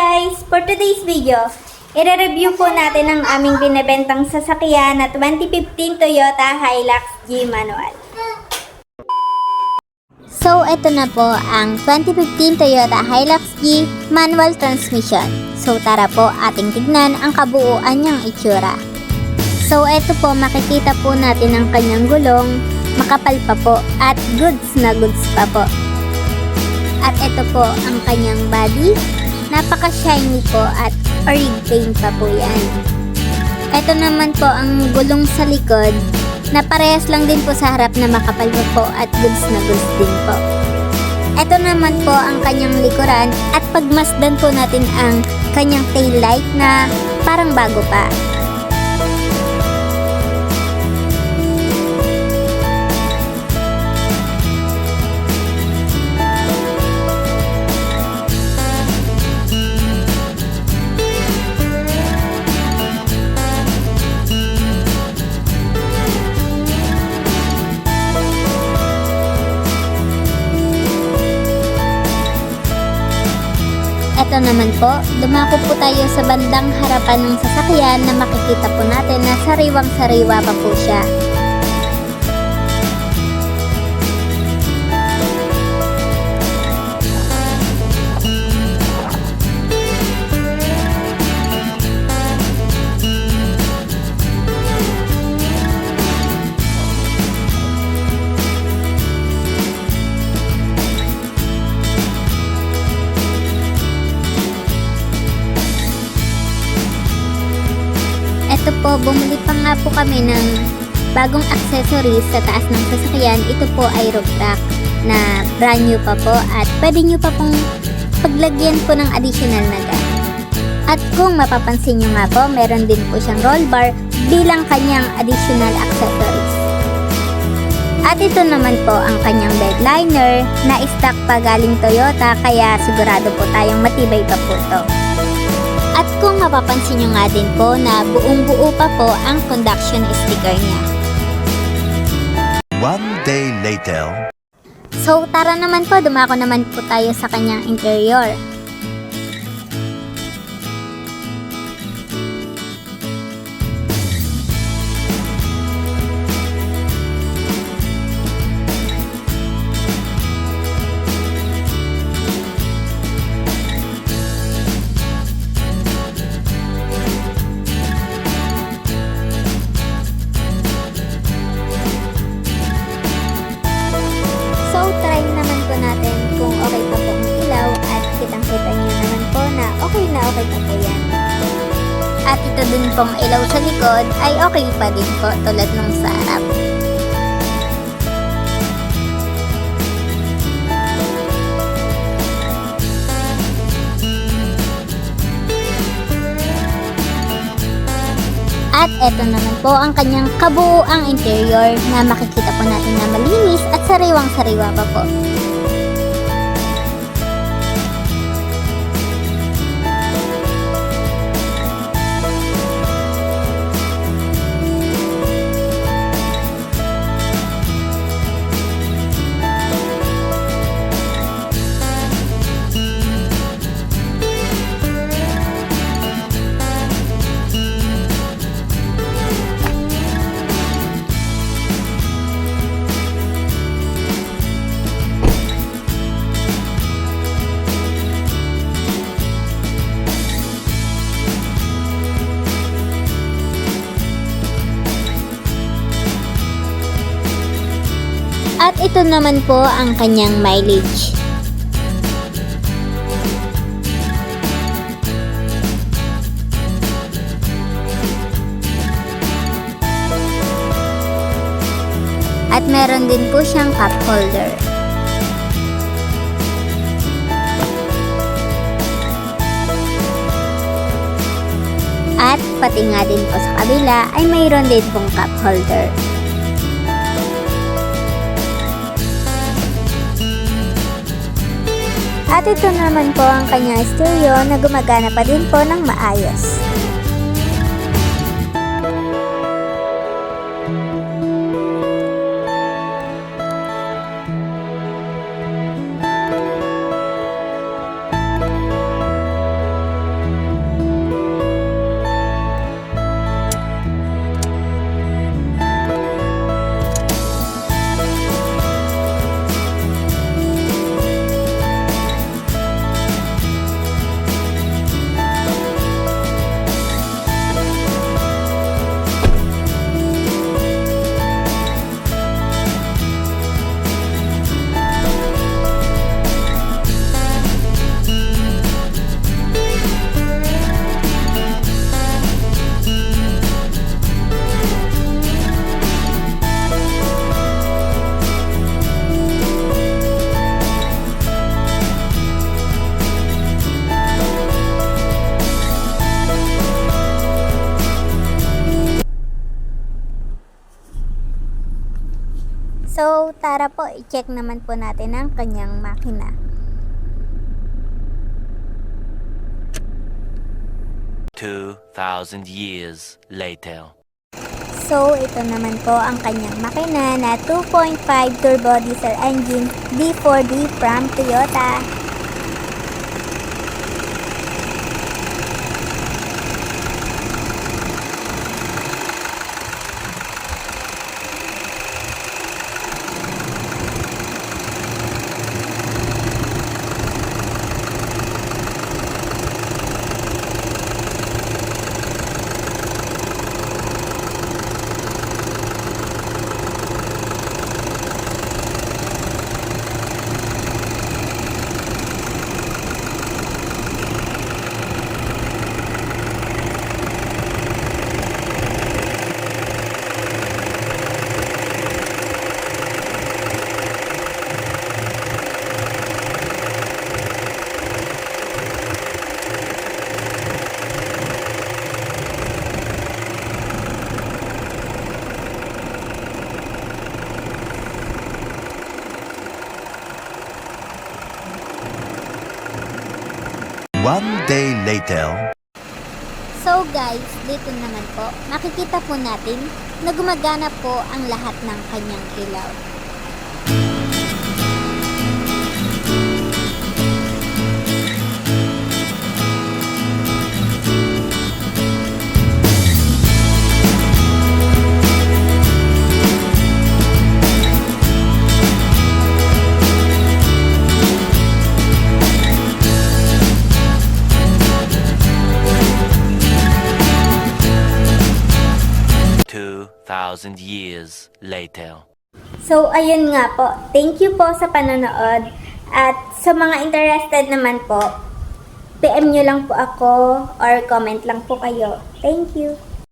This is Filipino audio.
guys! For today's video, i-review po natin ang aming binebentang sasakyan na 2015 Toyota Hilux G manual. So, ito na po ang 2015 Toyota Hilux G manual transmission. So, tara po ating tignan ang kabuuan niyang itsura. So, ito po makikita po natin ang kanyang gulong, makapal pa po at goods na goods pa po. At ito po ang kanyang body, napaka-shiny po at orig paint pa po yan. Ito naman po ang gulong sa likod, na parehas lang din po sa harap na makapal pa po at goods na goods din po. Ito naman po ang kanyang likuran at pagmasdan po natin ang kanyang tail light na parang bago pa. Ito naman po, dumako po tayo sa bandang harapan ng sasakyan na makikita po natin na sariwang-sariwa pa po siya. Ito po, bumili pa nga po kami ng bagong accessories sa taas ng sasakyan. Ito po ay roof rack na brand new pa po at pwede nyo pa pong paglagyan po ng additional na gamit. At kung mapapansin nyo nga po, meron din po siyang roll bar bilang kanyang additional accessories. At ito naman po ang kanyang bed liner na stock pa galing Toyota, kaya sigurado po tayong matibay pa po to. At kung mapapansin nyo nga din po na buong buo pa po ang conduction sticker niya. One day later. So tara naman po, dumako naman po tayo sa kanyang interior. So, try naman po natin kung okay pa po ang ilaw at kitang-kita niyo naman po na okay pa po yan. At ito din pong ilaw sa likod ay okay pa din po tulad nung sa harap. At eto naman po ang kanyang kabuuang interior na makikita po natin na malinis at sariwang-sariwa pa po. At ito naman po ang kanyang mileage. At meron din po siyang cup holder. At pati nga din po sa kabila ay mayroon din pong cup holder. At ito naman po ang kanyang stereo na gumagana pa din po ng maayos. So tara po, i-check naman po natin ang kanyang makina. "2,000 years later." So ito naman po ang kanyang makina na 2.5 turbo diesel engine D4D from Toyota. One day later. So guys, dito naman po, makikita po natin na gumagana po ang lahat ng kanyang ilaw. "2,000 years later." So, ayun nga po. Thank you po sa panonood. At sa mga interested naman po, PM nyo lang po ako or comment lang po kayo. Thank you.